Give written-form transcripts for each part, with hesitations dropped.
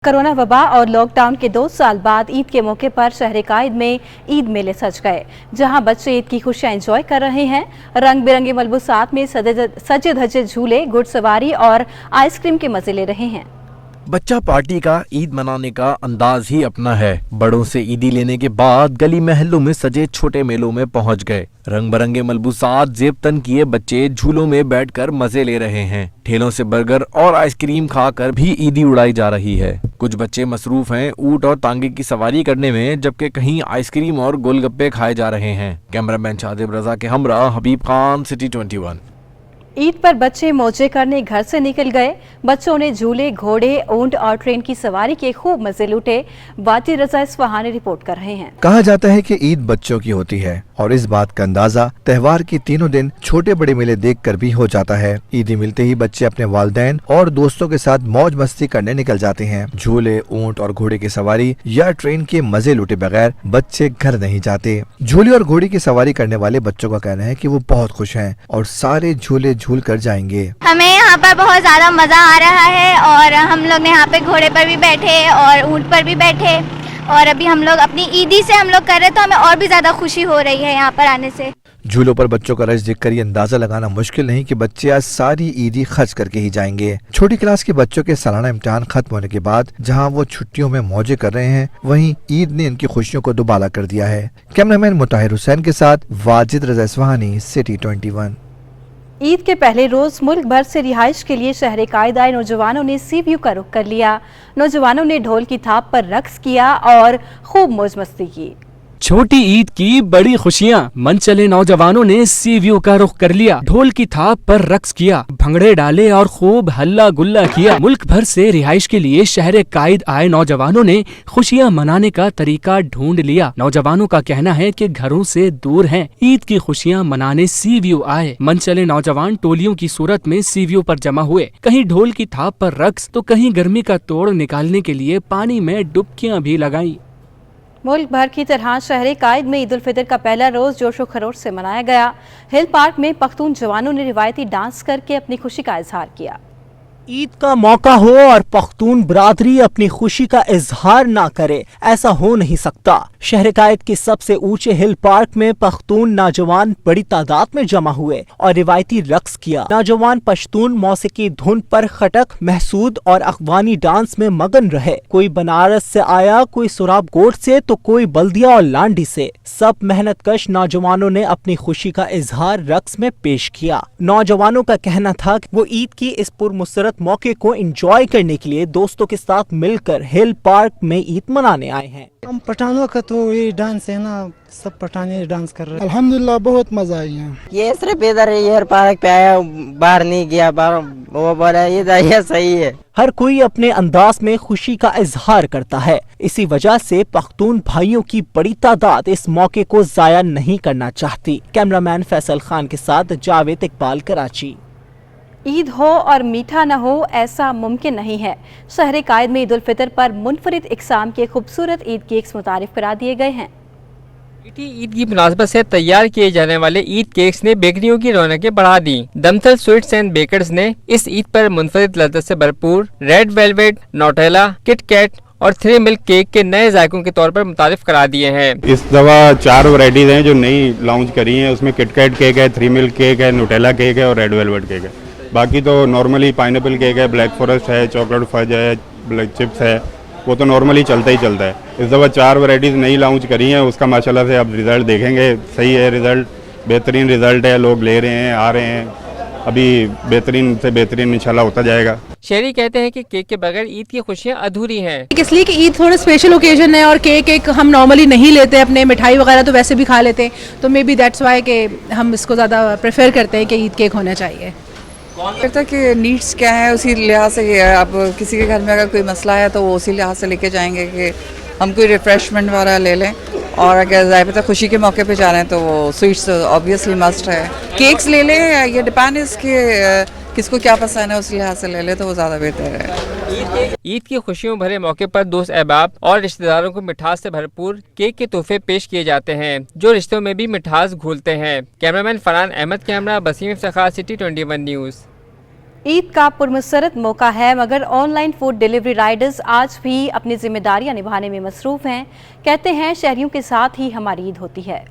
Corona वबा और lockdown के 2 साल बाद ईद के मौके पर शहर कायद में ईद मेले सज गए, जहां बच्चे ईद की खुशियां एंजॉय कर रहे हैं। रंग बिरंगे मलबूसात में सजे धजे झूले, घुड़सवारी और आइसक्रीम के मजे ले रहे हैं। बच्चा पार्टी का ईद मनाने का अंदाज ही अपना है। बड़ों से ईदी लेने के बाद गली महलों में सजे छोटे मेलों में पहुंच गए। रंग बिरंगे मलबूसात जेब तन किए बच्चे झूलों में बैठकर मजे ले रहे हैं। ठेलों से बर्गर और आइसक्रीम खाकर भी ईदी उड़ाई जा रही है। कुछ बच्चे मसरूफ हैं ऊंट और तांगे की सवारी करने में, जबकि कहीं आइसक्रीम और गोलगप्पे खाए जा रहे हैं। कैमरामैन शादिब रजा के हमरा हबीब खान, सिटी 21। ईद पर बच्चे मौजे करने घर से निकल गए। बच्चों ने झूले, घोड़े, ऊंट और ट्रेन की सवारी के खूब मजे लूटे। वाजी रजा इस्फहानी रिपोर्ट कर रहे हैं। कहा जाता है कि ईद बच्चों की होती है और इस बात का अंदाजा त्योहार के तीनों दिन छोटे बड़े मेले देखकर भी हो जाता है। ईदी मिलते ही बच्चे अपने वालिदैन और दोस्तों के साथ मौज मस्ती करने निकल जाते हैं। झूले, ऊंट और घोड़े की सवारी या ट्रेन के मजे लूटे बगैर बच्चे घर नहीं जाते। झूले और घोड़े की सवारी करने वाले बच्चों का कहना है कि वो बहुत खुश हैं और सारे झूले झूल कर जाएंगे। हमें यहाँ पर बहुत ज्यादा मजा आ रहा है और हम लोग यहाँ पे घोड़े पर भी बैठे और ऊंट पर भी बैठे और अभी हम लोग अपनी ईदी से हम लोग कर रहे, तो हमें और भी ज्यादा खुशी हो रही है यहाँ पर आने से। झूलों पर बच्चों का रश देखकर ये अंदाजा लगाना मुश्किल नहीं कि बच्चे आज सारी ईदी खर्च करके ही जाएंगे। छोटी क्लास के बच्चों के सालाना इम्तिहान खत्म होने के बाद जहां वो छुट्टियों में मौजे कर रहे हैं, वहीं ईद ने इनकी खुशियों को दुबाला कर दिया है। कैमरामैन मुताहिर हुसैन के साथ वाजिद रजा इस्फहानी, सिटी 21। ईद के पहले रोज मुल्क भर से रिहाइश के लिए शहर कायद आए नौजवानों ने सी व्यू का रुख कर लिया। नौजवानों ने ढोल की थाप पर रक्स किया और खूब मौज मस्ती की। छोटी ईद की बड़ी खुशियां, मन चले नौजवानों ने सी व्यू का रुख कर लिया। ढोल की थाप पर रक्स किया, भंगड़े डाले और खूब हल्ला गुल्ला किया। मुल्क भर से रिहाइश के लिए शहर कायद आए नौजवानों ने खुशियां मनाने का तरीका ढूंढ लिया। नौजवानों का कहना है कि घरों से दूर हैं, ईद की खुशियां मनाने सी व्यू आए। मन चले नौजवान टोलियों की सूरत में सी व्यू पर जमा हुए। कहीं ढोल की थाप पर रक्स तो कहीं गर्मी का तोड़ निकालने के लिए पानी में डुबकियां भी लगाई। मुल्क भर की तरह शहर कायद में ईद उल फितर का पहला रोज जोशो खरोश से मनाया गया। हिल पार्क में पख्तून जवानों ने रिवायती डांस करके अपनी खुशी का इजहार किया। ईद का मौका हो और पख्तून बरादरी अपनी खुशी का इजहार ना करे, ऐसा हो नहीं सकता। शहर कायद के सबसे ऊंचे हिल पार्क में पख्तून नौजवान बड़ी तादाद में जमा हुए और रिवायती रक्स किया। नौजवान पश्तून मौसीकी धुन पर खटक, महसूद और अखवानी डांस में मगन रहे। कोई बनारस से आया, कोई सुराबकोट से तो कोई बल्दिया और लांडी से। सब मेहनतकश नौजवानों ने अपनी खुशी का इजहार रक्स में पेश किया। नौजवानों का कहना था कि वो ईद की इस पुरमुसरत मौके को एंजॉय करने के लिए दोस्तों के साथ मिलकर हिल पार्क में ईद मनाने आए हैं। हम पठानों का तो ये डांस है ना, सब पठाने डांस कर रहे हैं। अल्हम्दुलिल्लाह बहुत मजा आई है। ये सिर्फ इधर हिल पार्क पे आया, बाहर नहीं गया। वो बोला ये सही है। हर कोई अपने अंदाज में खुशी का इजहार करता है। इसी वजह से पख्तून भाइयों की बड़ी तादाद इस मौके को जाया नहीं करना चाहती। कैमरामैन फैसल खान के साथ जावेद इकबाल, कराची। ईद हो और मीठा न हो, ऐसा मुमकिन नहीं है। शहर कायद में ईद उल फितर पर मुनफरिद इकसाम के खूबसूरत ईद केक्स मुतारिफ करा दिए गए हैं। ईद की मुनासबत से तैयार किए जाने वाले ईद केक्स ने बेकरियों की रौनकें बढ़ा दी। दमथल स्वीट्स एंड बेकर्स ने इस ईद पर मुनफरिद लज़्ज़त से भरपूर red velvet, Nutella, Kit Kat और 3 मिल्क केक के नए जायकों के तौर पर मुतारिफ करा दिए हैं। इस दफा 4 वैरायटीज हैं जो नई लॉन्च करी हैं। उसमें किट कैट केक है, 3 मिल्क केक है, नोटेला केक है और रेड वेलवेट केक है। बाकी तो नॉर्मली पाइनएप्पल केक है, ब्लैक फॉरेस्ट है, चॉकलेट फज है, ब्लैक चिप्स है, वो तो नॉर्मली चलता ही चलता है। इस दफ़ा 4 वैरायटीज़ नई लॉन्च करी हैं। उसका माशाल्लाह से अब रिज़ल्ट देखेंगे। सही है रिज़ल्ट, बेहतरीन रिज़ल्ट है। लोग ले रहे हैं, आ रहे हैं। अभी बेहतरीन से बेहतरीन इंशाल्लाह होता जाएगा। शहरी कहते हैं कि केक के बगैर ईद की खुशियां अधूरी हैं। इसलिए कि ईद थोड़ा स्पेशल ओकेजन है और केक एक हम नॉर्मली नहीं लेते, अपने मिठाई वगैरह तो वैसे भी खा लेते हैं, तो मे बी दैट्स वाई कि हम इसको ज़्यादा प्रेफर करते हैं कि ईद केक होना चाहिए। कहता कि नीड्स क्या है उसी लिहाज से। अब किसी के घर में अगर कोई मसला है तो वो उसी लिहाज से लेके जाएंगे कि हम कोई रिफ्रेशमेंट वाला ले लें, और अगर ज़ाहिर खुशी के मौके पे जा रहे हैं तो वो स्वीट्स ऑब्वियसली मस्ट है। केक्स ले लें, ये डिपेंड इसके किसको क्या पसंद है उस लिहाज से ले ले तो वो ज़्यादा बेहतर है। ईद की खुशियों भरे मौके पर दोस्त अहबाब और रिश्तेदारों को मिठास से भरपूर केक के तोहफे पेश किए जाते हैं, जो रिश्तों में भी मिठास घोलते हैं। Cameraman Farhan Ahmed, camera Baseem Iftikhar, city 21 news. Eid का पुरमसरत मौका है, मगर ऑनलाइन फूड डिलीवरी राइडर्स आज भी अपनी जिम्मेदारियां निभाने में मसरूफ हैं। कहते हैं शहरियों के साथ ही हमारी ईद होती है।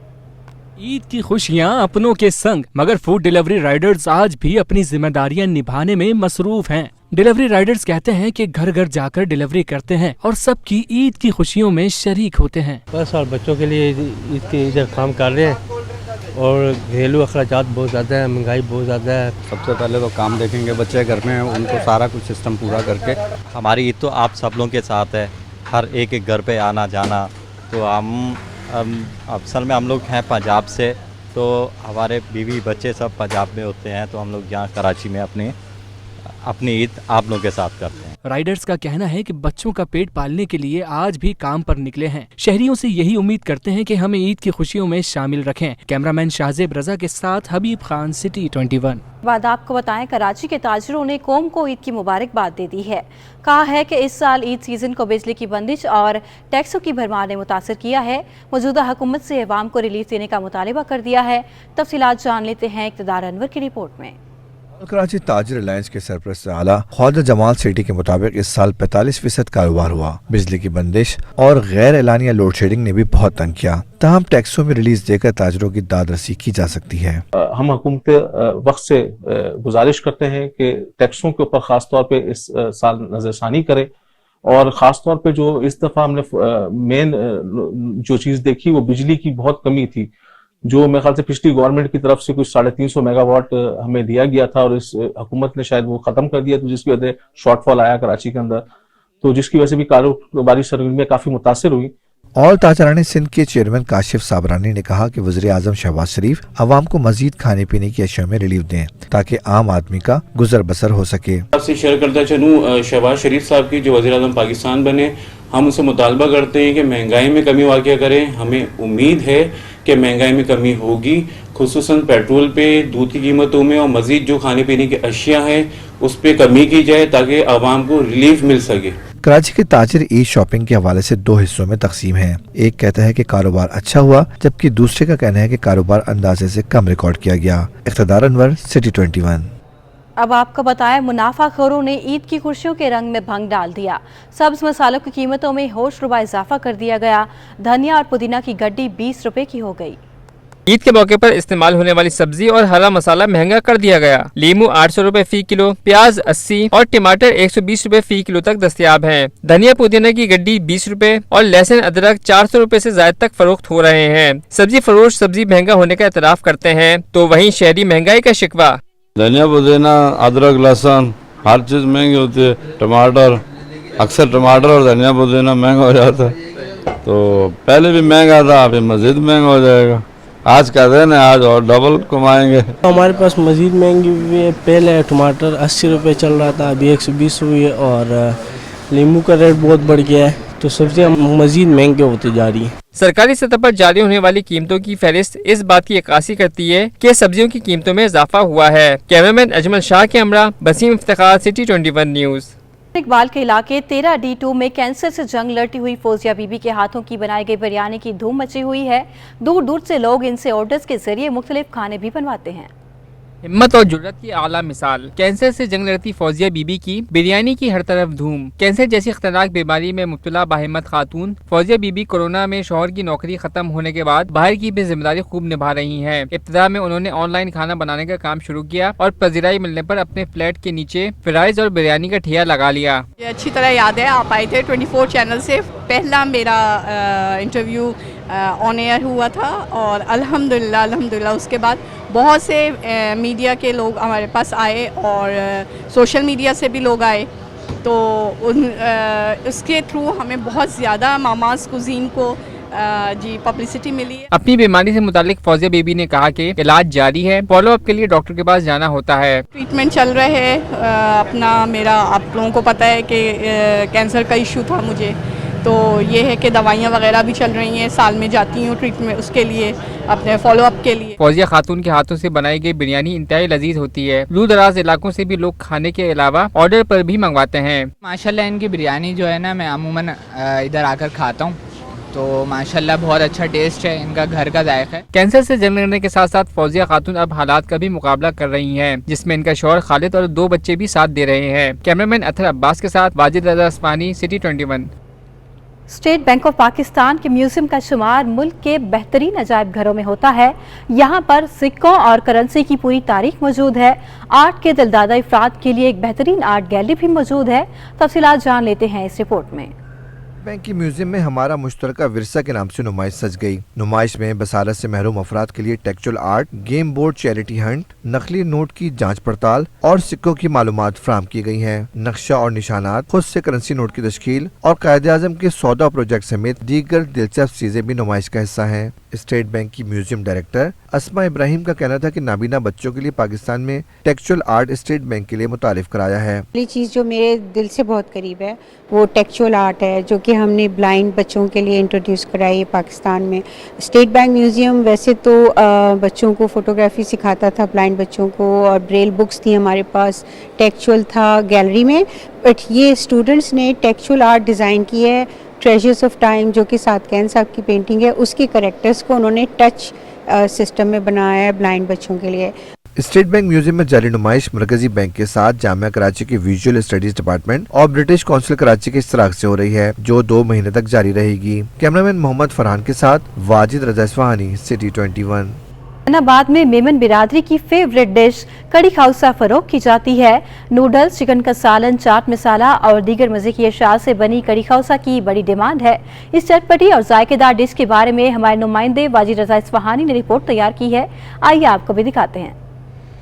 ईद की खुशियां अपनों के संग, मगर फूड डिलीवरी राइडर्स आज भी अपनी जिम्मेदारियां निभाने में मसरूफ हैं। डिलीवरी राइडर्स कहते हैं कि घर घर जाकर डिलीवरी करते हैं और सबकी ईद की खुशियों में शरीक होते हैं। बस और बच्चों के लिए ईद के इधर काम कर रहे हैं और घरेलू अखराजात बहुत ज़्यादा है, महंगाई बहुत ज़्यादा है। सबसे पहले तो काम देखेंगे, बच्चे घर में हैं, उनको सारा कुछ सिस्टम पूरा करके। हमारी ईद तो आप सब लोगों के साथ है, हर एक घर पे आना जाना। तो हम असल में हम लोग हैं पंजाब से, तो हमारे बीवी बच्चे सब पंजाब में होते हैं, तो हम लोग यहाँ कराची में अपनी ईद आप लोगों के साथ करते हैं। राइडर्स का कहना है कि बच्चों का पेट पालने के लिए आज भी काम पर निकले हैं। शहरियों से यही उम्मीद करते हैं कि हमें ईद की खुशियों में शामिल रखें। कैमरामैन शाहजेब रजा के साथ हबीब खान, सिटी 21। बाद आपको बताएं, कराची के ताजिरों ने कौम को ईद की मुबारकबाद दे दी है। कहा है कि इस साल ईद सीजन को बिजली की बंदिश और टैक्सों की भरमार ने मुतासर किया है। मौजूदा हुकूमत से अवाम को रिलीफ देने का मुतालिबा कर दिया है। तफसीलात जान लेते हैं इक़्तिदार अनवर की रिपोर्ट में। कराची ताजिर अलायंस के सरपरस्त आला ख्वाजा जमाल सिटी के मुताबिक इस साल 45% कारोबार हुआ। बिजली की बंदिश और गैर एलानिया लोड शेडिंग ने भी बहुत तंग किया। तमाम टैक्सों में रिलीज देकर ताजिरों की दाद रसी की जा सकती है। हम हुकूमत वक्त से गुजारिश करते हैं कि टैक्सों के ऊपर खास तौर पे इस साल नजरसानी करें, और ख़ास तौर पे जो इस दफ़ा हमने मेन जो चीज़ देखी वो बिजली की बहुत कमी थी, जो मेरे ख्याल से पिछली गवर्नमेंट की तरफ से कुछ 350 मेगावाट हमें दिया गया था और इस हुकूमत ने शायद वो ख़त्म कर दिया, तो जिसकी वजह से शॉर्टफॉल आया कराची के अंदर, तो जिसकी वजह से भी कारोबारी सरगर्मियाँ काफ़ी मुतासर हुई। और ताजरानी सिंध के चेयरमैन काशिफ साबरानी ने कहा कि वज़ीर आज़म शहबाज शरीफ अवाम को मजीद खाने पीने की अशिया में रिलीफ दें ताकि आम आदमी का गुजर बसर हो सके। आपसे शेयर करता चलूँ, शहबाज शरीफ साहब की जो वज़ीर आज़म पाकिस्तान बने, हम उनसे मुतालबा करते हैं कि महंगाई में कमी वाक़या करें। हमें उम्मीद है कि महंगाई में कमी होगी, खुसूसन पेट्रोल पे, दूध की कीमतों में, और मजीद जो खाने पीने की अशिया है उस पर कमी की जाए ताकि आवाम को रिलीफ मिल सके। कराची के ताजिर ईद शॉपिंग के हवाले से दो हिस्सों में तकसीम हैं। एक कहता है कि कारोबार अच्छा हुआ, जबकि दूसरे का कहना है कि कारोबार अंदाजे से कम रिकॉर्ड किया गया। इक़्तिदार अनवर, सिटी 21। अब आपको बताएं, मुनाफाखोरों ने ईद की खुशियों के रंग में भंग डाल दिया। सब्ज मसालों की कीमतों में होश रुबा इजाफा कर दिया गया। धनिया और पुदीना की गड्डी 20 रुपए की हो गई। ईद के मौके पर इस्तेमाल होने वाली सब्जी और हरा मसाला महंगा कर दिया गया। लीमू 800 रुपए फी किलो, प्याज 80 और टमाटर 120 रुपए फी किलो तक दस्तयाब हैं। धनिया पुदीना की गड्डी 20 रुपए और लहसुन अदरक 400 रुपए से ज्यादा तक फरोख्त हो रहे हैं। सब्जी फरोश सब्जी महंगा होने का एतराफ करते हैं, तो वहीं शहरी महंगाई का शिकवा। धनिया पुदीना अदरक लहसुन हर चीज महंगी होती है। टमाटर, अक्सर टमाटर और धनिया पुदीना महंगा हो जाता है, तो पहले भी महंगा था, अभी मजीद महंगा हो जाएगा। आज का दिन है, आज और डबल कमाएंगे। हमारे पास मजीद महंगी हुई है। पहले टमाटर 80 रुपए चल रहा था, अभी 120 हुई है, और नींबू का रेट बहुत बढ़ गया है, तो सब्जियां मजीद महंगी होती जा रही हैं। सरकारी सतह पर जारी होने वाली कीमतों की फहरिस्त इस बात की अक्कासी करती है कि सब्जियों की कीमतों में इजाफा हुआ है। कैमरामैन अजमल शाह के हमरा, बसीम इफ्तिखार, सिटी 21 न्यूज़। इकबाल के इलाके 13 D2 में कैंसर से जंग लड़ती हुई फौजिया बीबी के हाथों की बनाई गई बिरयानी की धूम मची हुई है। दूर दूर से लोग इनसे ऑर्डर्स के जरिए मुख्तलिफ खाने भी बनवाते हैं। हिम्मत और जुर्रत की आला मिसाल, कैंसर से जंग लड़ती फौजिया बीबी की बिरयानी की हर तरफ धूम। कैंसर जैसी खतरनाक बीमारी में मुब्तला बाहिम्मत खातून फौजिया बीबी कोरोना में शौहर की नौकरी खत्म होने के बाद बाहर की भी जिम्मेदारी खूब निभा रही हैं। इब्तिदा में उन्होंने ऑनलाइन खाना बनाने का काम शुरू किया और पजीराई मिलने पर अपने फ्लैट के नीचे फ्राइज और बिरयानी का ठिया लगा लिया। ये अच्छी तरह याद है, आप आए थे 24 चैनल से, पहला मेरा इंटरव्यू ऑन एयर हुआ था, और अल्हम्दुलिल्लाह उसके बाद बहुत से मीडिया के लोग हमारे पास आए और सोशल मीडिया से भी लोग आए, तो उसके थ्रू हमें बहुत ज़्यादा मामाज कुजीन को जी पब्लिसिटी मिली है। अपनी बीमारी से मुतालिक फौजिया बीबी ने कहा कि इलाज जारी है, फॉलो अप के लिए डॉक्टर के पास जाना होता है। ट्रीटमेंट चल रहे है अपना, मेरा आप लोगों को पता है कि कैंसर का इशू था मुझे, तो ये है कि दवाइयाँ वगैरह भी चल रही हैं, साल में जाती हूँ ट्रीटमेंट उसके लिए, अपने फॉलो अप के लिए। फौजिया खातून के हाथों से बनाई गई बिरयानी इंतहाई लजीज होती है। दूर दराज इलाकों से भी लोग खाने के अलावा ऑर्डर पर भी मंगवाते हैं। माशाल्लाह इनकी बिरयानी जो है ना, मैं अमूमन इधर आकर खाता हूँ, تو ماشاءاللہ بہت اچھا ٹیسٹ ہے ان کا، گھر کا ذائقہ ہے. کینسر سے جنگ لڑنے کے ساتھ ساتھ فوزیہ خاتون اب حالات کا بھی مقابلہ کر رہی ہیں، جس میں ان کا شوہر خالد اور 2 بچے بھی ساتھ دے رہے ہیں. کیمرامین اطہر عباس کے ساتھ Wajid Raza Isfahani, city 21. State bank of Pakistan کے میوزیم کا شمار ملک کے بہترین عجائب گھروں میں ہوتا ہے. یہاں پر سکوں اور کرنسی کی پوری تاریخ موجود ہے. آرٹ کے دلدادہ افراد کے لیے ایک بہترین آرٹ گیلری بھی موجود ہے. تفصیلات جان لیتے ہیں اس رپورٹ میں. بینک کی میوزیم میں ہمارا مشترکہ ورثہ کے نام سے نمائش سج گئی. نمائش میں بصارت سے محروم افراد کے لیے tactual art, game board, charity hunt, نقلی نوٹ کی جانچ پڑتال اور سکوں کی معلومات فراہم کی گئی ہیں. نقشہ اور نشانات، خود سے کرنسی نوٹ کی تشکیل اور قائد اعظم کے سودا پروجیکٹ سمیت دیگر دلچسپ چیزیں بھی نمائش کا حصہ ہیں. اسٹیٹ بینک کی میوزیم ڈائریکٹر اسما ابراہیم کا کہنا تھا کہ نابینا بچوں کے لیے پاکستان میں ٹیکچول آرٹ اسٹیٹ بینک کے لیے متعارف کرایا ہے. پہلی چیز جو میرے دل سے بہت قریب ہے وہ ٹیکچول آرٹ ہے، جو کہ ہم نے بلائنڈ بچوں کے لیے انٹروڈیوس کرائی ہے پاکستان میں. اسٹیٹ بینک میوزیم ویسے تو بچوں کو فوٹوگرافی سکھاتا تھا، بلائنڈ بچوں کو، اور بریل بکس تھی ہمارے پاس، ٹیکچول تھا گیلری میں، بٹ یہ اسٹوڈنٹس نے ٹیکچول آرٹ ڈیزائن کی ہے. ٹریجرز آف ٹائم جو کہ سعدکین صاحب کی پینٹنگ ہے، اس کے کریکٹرز کو انہوں نے ٹچ سسٹم میں بنایا ہے بلائنڈ بچوں کے لیے. اسٹیٹ بینک میوزیم میں جاری نمائش مرکزی بینک کے ساتھ جامعہ کراچی کے ویژول اسٹڈیز ڈپارٹمنٹ اور برٹش کونسل کراچی کے اشتراک سے ہو رہی ہے، جو 2 مہینے تک جاری رہے گی. کیمرامین محمد فرحان کے ساتھ واجد رضا اصفہانی، سٹی 21. آباد میں میمن برادری کی فیوریٹ ڈش کڑی کھوسہ فروخت کی جاتی ہے. نوڈلز، چکن کا سالن، چاٹ مسالہ اور دیگر مزے کی اشیاء سے بنی کڑی کھوسہ کی بڑی ڈیمانڈ ہے. اس چٹپٹی اور ذائقے دار ڈش کے بارے میں ہمارے نمائندے واجد رضا اصفہانی نے رپورٹ تیار کی ہے. آئیے آپ کو بھی دکھاتے ہیں.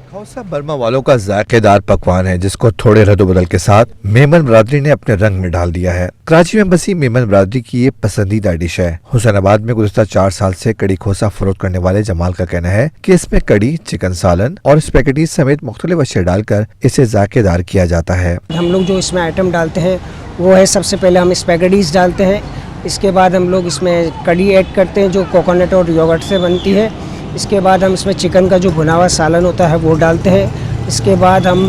کھوسہ برما والوں کا ذائقے دار پکوان ہے، جس کو تھوڑے رد و بدل کے ساتھ میمن برادری نے اپنے رنگ میں ڈال دیا ہے. کراچی میں بسی میمن برادری کی یہ پسندیدہ ڈش ہے. حسین آباد میں گزشتہ 4 سال سے کڑی کھوسہ فروخت کرنے والے جمال کا کہنا ہے کہ اس میں کڑی، چکن سالن اور اسپیگیٹیز سمیت مختلف اشیاء ڈال کر اسے ذائقے دار کیا جاتا ہے. ہم لوگ جو اس میں آئٹم ڈالتے ہیں وہ ہے، سب سے پہلے ہم اسپیگیٹیز ڈالتے ہیں، اس کے بعد ہم لوگ اس میں کڑی ایڈ کرتے ہیں جو کوکونٹ اور یوگرٹ سے بنتی ہے. اس کے بعد ہم اس میں چکن کا جو بھنا ہوا سالن ہوتا ہے وہ ڈالتے ہیں. اس کے بعد ہم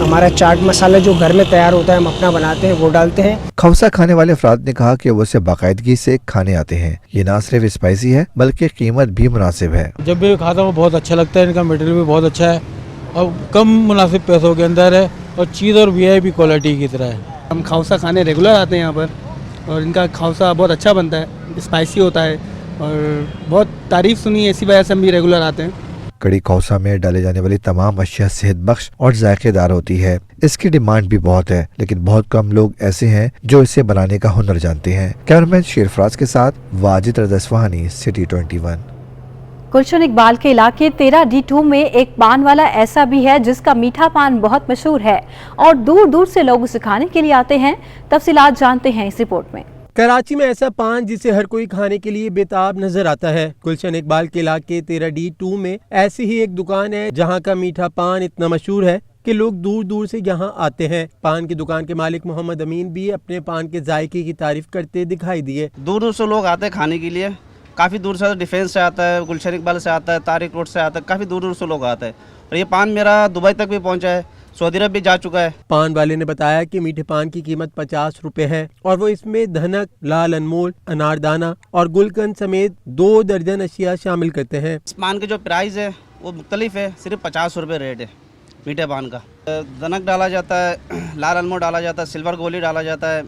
ہمارا چاٹ مسالہ جو گھر میں تیار ہوتا ہے ہم اپنا بناتے ہیں وہ ڈالتے ہیں. کھوسہ کھانے والے افراد نے کہا کہ وہ اسے باقاعدگی سے کھانے آتے ہیں. یہ نہ صرف اسپائسی ہے بلکہ قیمت بھی مناسب ہے. جب بھی کھاتا ہوں بہت اچھا لگتا ہے، ان کا مٹیریل بھی بہت اچھا ہے اور کم مناسب پیسوں کے اندر ہے اور چیز اور VIP کوالٹی کی طرح ہے. ہم کھوسہ کھانے ریگولر آتے ہیں یہاں پر اور ان کا کھوسہ بہت اچھا بنتا ہے، اسپائسی ہوتا ہے اور بہت تعریف سنی ہے، اسی وجہ سے ہم بھی ریگولر آتے ہیں. کڑی کھوسہ میں ڈالے جانے والی تمام اشیاء صحت بخش اور ذائقے دار ہوتی ہے. اس کی ڈیمانڈ بھی بہت ہے، لیکن بہت کم لوگ ایسے ہیں جو اسے بنانے کا ہنر جانتے ہیں. کیمرامین شیر فراز کے ساتھ واجد رضا اصفہانی، سٹی 21. گلشن اقبال کے علاقے 13D2 میں ایک پان والا ایسا بھی ہے جس کا میٹھا پان بہت مشہور ہے اور دور دور سے لوگ اسے کھانے کے لیے آتے ہیں. تفصیلات جانتے ہیں اس رپورٹ میں. کراچی میں ایسا پان جسے ہر کوئی کھانے کے لیے بےتاب نظر آتا ہے. گلشن اقبال کے علاقے 13D2 میں ایسی ہی ایک دکان ہے جہاں کا میٹھا پان اتنا مشہور ہے کہ لوگ دور دور سے یہاں آتے ہیں. پان کی دکان کے مالک محمد امین بھی اپنے پان کے ذائقے کی تعریف کرتے دکھائی دیے. دور دور سے لوگ آتے ہیں کھانے کے لیے، کافی دور سے، ڈیفینس سے آتا ہے، گلشن اقبال سے آتا ہے، طارق روڈ سے آتا ہے، کافی دور دور سے لوگ آتے ہیں. اور یہ پان میرا دبئی تک بھی پہنچا ہے، سعودی عرب بھی جا چکا ہے. پان والے نے بتایا کہ میٹھے پان کی قیمت 50 روپے ہے اور وہ اس میں دھنک، لال انمول، اناردانہ اور گلقند سمیت 2 درجن اشیاء شامل کرتے ہیں. اس پان کے جو پرائز ہے وہ مختلف ہے، صرف 50 روپے ریٹ ہے میٹھے پان کا. دھنک ڈالا جاتا ہے، لال انمول ڈالا جاتا ہے، سلور گولی ڈالا جاتا ہے،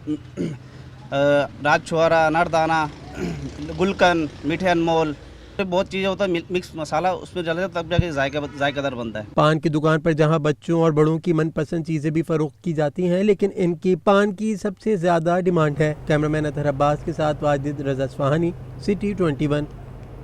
راج چھوارا، اناردانہ، گلقند، میٹھے انمول، بہت چیزیں ہوتا ہے، مکس مسالہ اس میں ڈالا جاتا ہے تب جا کے ذائقہ دار بنتا ہے. پان کی دکان پر جہاں بچوں اور بڑوں کی من پسند چیزیں بھی فروخت کی جاتی ہیں، لیکن ان کی پان کی سب سے زیادہ ڈیمانڈ ہے. کیمرامین اطہر عباس کے ساتھ واجد رضا اصفہانی، سٹی 21.